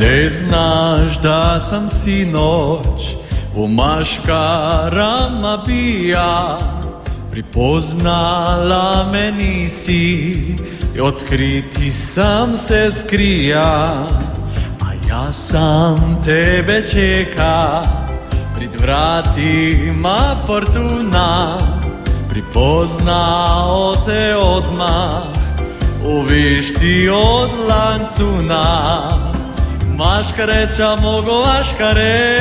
Ne znaš da sam sinoć u maškarama bija, pripoznala me nisi i otkriti sam se skrija. A ja sam tebe čeka pred vratima fortuna, pripoznao te odmah u višti od lancuna. Maškareća mogo maškare,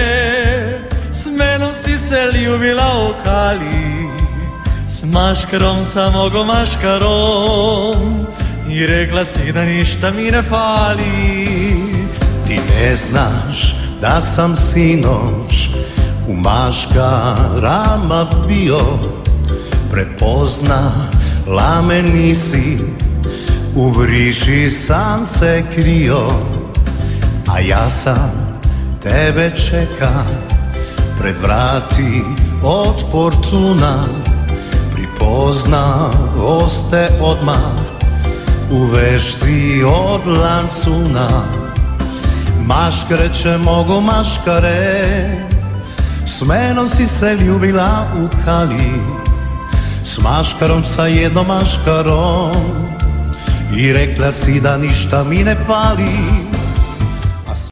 s menom si se ljubila u kali. S maškarom sam mogo maškarom i rekla si da ništa mi ne fali. Ti ne znaš da sam sinoć u maškarama bio, prepoznala me nisi, u vriši sam se krio. A ja sam tebe čeka pred vrati od fortuna, pripoznao ste odmah u vešti od lancuna. Maškareće mogo maškare, s menom si se ljubila u kali. S maškarom, sa jednom maškarom, i rekla si da ništa mi ne fali.